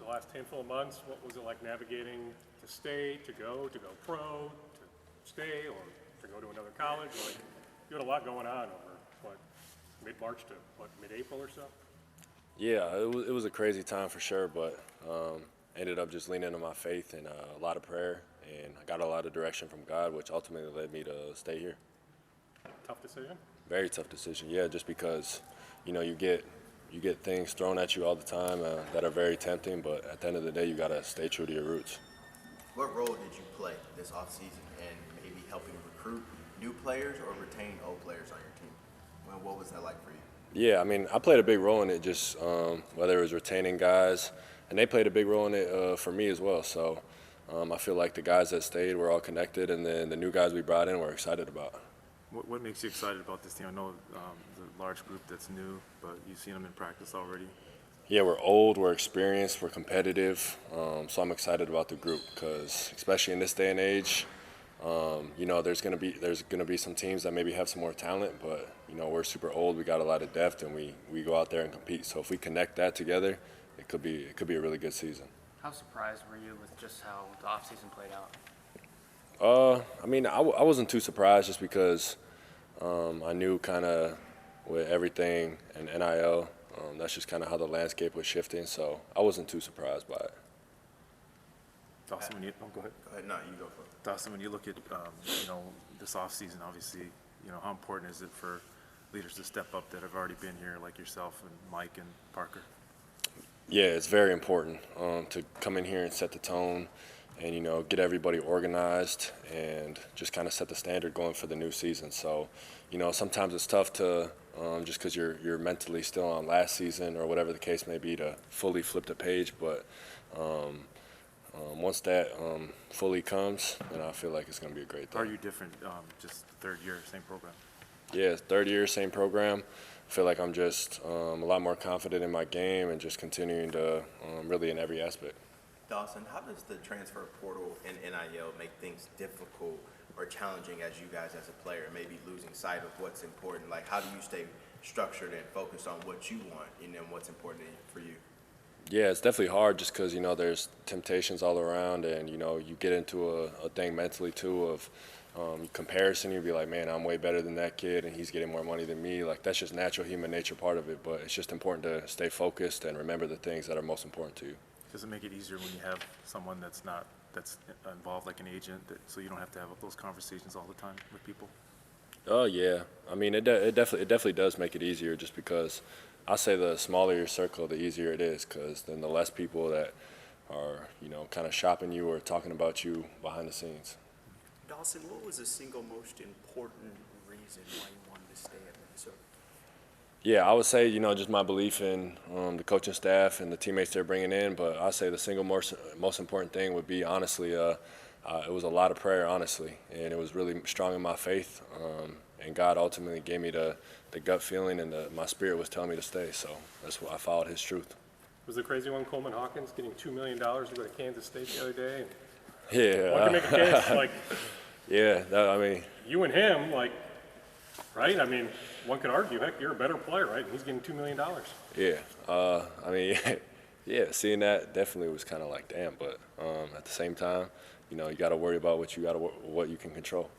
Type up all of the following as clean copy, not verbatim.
last handful of months. What was it like navigating to stay, to go pro, to stay, or to go to another college? Like, you had a lot going on over, what, mid-March to, what, mid-April or so? Yeah, it was a crazy time for sure, but ended up just leaning on my faith and a lot of prayer, and I got a lot of direction from God, which ultimately led me to stay here. Tough decision? Very tough decision, yeah, just because, you know, you get things thrown at you all the time that are very tempting, but at the end of the day, you got to stay true to your roots. What role did you play this offseason in maybe helping recruit new players or retain old players on your team? Well, what was that like for you? Yeah, I mean, I played a big role in it, just whether it was retaining guys, and they played a big role in it for me as well. So I feel like the guys that stayed were all connected, and then the new guys we brought in we're excited about. What makes you excited about this team? I know the large group that's new, but you've seen them in practice already. Yeah, we're old, we're experienced, we're competitive, so I'm excited about the group because, especially in this day and age, you know, there's gonna be some teams that maybe have some more talent, but you know, we're super old, we got a lot of depth, and we go out there and compete. So if we connect that together, it could be a really good season. How surprised were you with just how the offseason played out? I mean, I wasn't too surprised just because I knew kind of with everything and NIL, that's just kind of how the landscape was shifting. So I wasn't too surprised by it. Dawson, go ahead. Go ahead. No, you go for it. Dawson, when you look at you know, this offseason, obviously, you know, how important is it for leaders to step up that have already been here, like yourself and Mike and Parker? Yeah, it's very important to come in here and set the tone and, you know, get everybody organized and just kind of set the standard going for the new season. So, you know, sometimes it's tough to, just because you're mentally still on last season or whatever the case may be, to fully flip the page. But once that fully comes, then I feel like it's going to be a great thing. Are you different, just third year, same program? Yeah, third year, same program. I feel like I'm just a lot more confident in my game and just continuing to really in every aspect. Dawson, how does the transfer portal and NIL make things difficult or challenging as you guys as a player, maybe losing sight of what's important? Like, how do you stay structured and focused on what you want and then what's important for you? Yeah, it's definitely hard just because, you know, there's temptations all around, and, you know, you get into a thing mentally, too, of comparison. You'll be like, man, I'm way better than that kid, and he's getting more money than me. Like, that's just natural human nature part of it, but it's just important to stay focused and remember the things that are most important to you. Does it make it easier when you have someone that's involved, like an agent, so you don't have to have those conversations all the time with people? Oh yeah, I mean it definitely does make it easier, just because I say the smaller your circle, the easier it is, because then the less people that are, you know, kind of shopping you or talking about you behind the scenes. Dawson, what was the single most important reason why you wanted to stay at Minnesota? Yeah, I would say, you know, just my belief in the coaching staff and the teammates they're bringing in. But I say the single most important thing would be, honestly, it was a lot of prayer, honestly, and it was really strong in my faith. And God ultimately gave me the gut feeling, and my spirit was telling me to stay. So that's why I followed His truth. Was the crazy one Coleman Hawkins getting $2 million to go to Kansas State the other day? Yeah. One can make a case, like. Yeah, I mean. You and him, like, right? I mean, one could argue, heck, you're a better player, right? And he's getting $2 million. Yeah. I mean, yeah, seeing that definitely was kind of like, damn. But at the same time, you know, you got to worry about what you can control.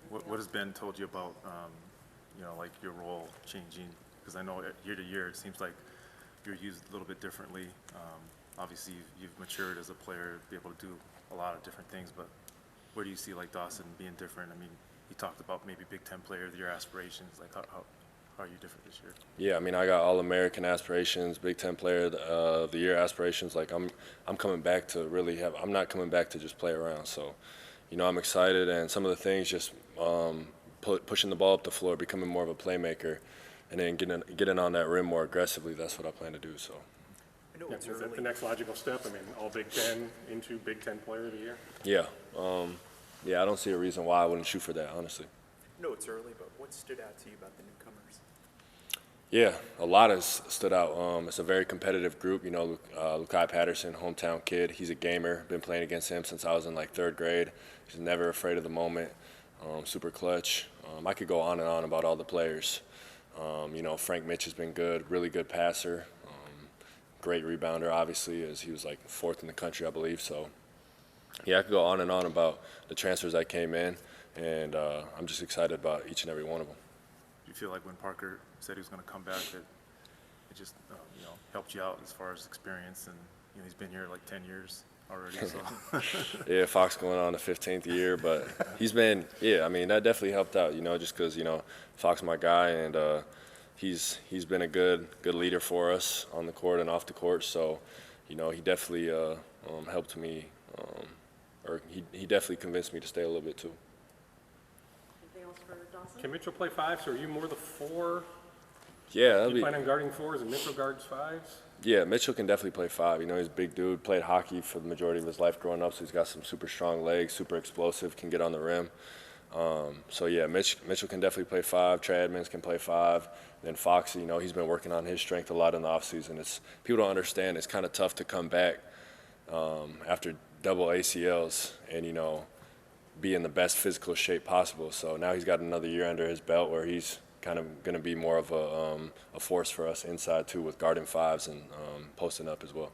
What has Ben told you about, you know, like your role changing? Because I know year to year it seems like you're used a little bit differently. Obviously, you've matured as a player, be able to do a lot of different things. But where do you see, like, Dawson being different? I mean, you talked about maybe Big Ten Player of your aspirations. Like, how are you different this year? Yeah, I mean, I got All-American aspirations, Big Ten Player of the Year aspirations. Like, I'm coming back to really have. I'm not coming back to just play around. So, you know, I'm excited, and some of the things just pushing the ball up the floor, becoming more of a playmaker, and then getting on that rim more aggressively. That's what I plan to do. So. I know it's Is that early. the next logical step? I mean, all Big Ten into Big Ten Player of the Year? Yeah. Yeah, I don't see a reason why I wouldn't shoot for that, honestly. I know it's early, but what stood out to you about the newcomers? Yeah, a lot has stood out. It's a very competitive group. You know, Lukai Patterson, hometown kid. He's a gamer. Been playing against him since I was in, like, third grade. He's never afraid of the moment. Super clutch. I could go on and on about all the players. You know, Frank Mitch has been good, really good passer. great rebounder, obviously, as he was like 4th in the country, I believe. So, yeah, I could go on and on about the transfers that came in, and I'm just excited about each and every one of them. Do you feel like when Parker said he was going to come back that it just, helped you out as far as experience? And, he's been here like 10 years already, so. Yeah, Fox going on the 15th year, but he's been, I mean, that definitely helped out, just because, Fox my guy, and he's been a good leader for us on the court and off the court. So, he definitely helped me, or he definitely convinced me to stay a little bit too. Anything else for Dawson? Can Mitchell play 5, so are you more the 4? Yeah, Do you plan on guarding 4s and Mitchell guards 5s? Yeah, Mitchell can definitely play 5. He's a big dude, played hockey for the majority of his life growing up, so he's got some super strong legs, super explosive, can get on the rim. So, yeah, Mitchell can definitely play 5. Trey Edmonds can play 5. Then Foxy, he's been working on his strength a lot in the offseason. People don't understand it's kind of tough to come back after double ACLs and, be in the best physical shape possible. So now he's got another year under his belt where he's kind of going to be more of a force for us inside too, with guarding 5s and posting up as well.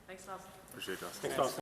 Thanks, Dawson. Appreciate it, Dustin. Thanks, Dawson.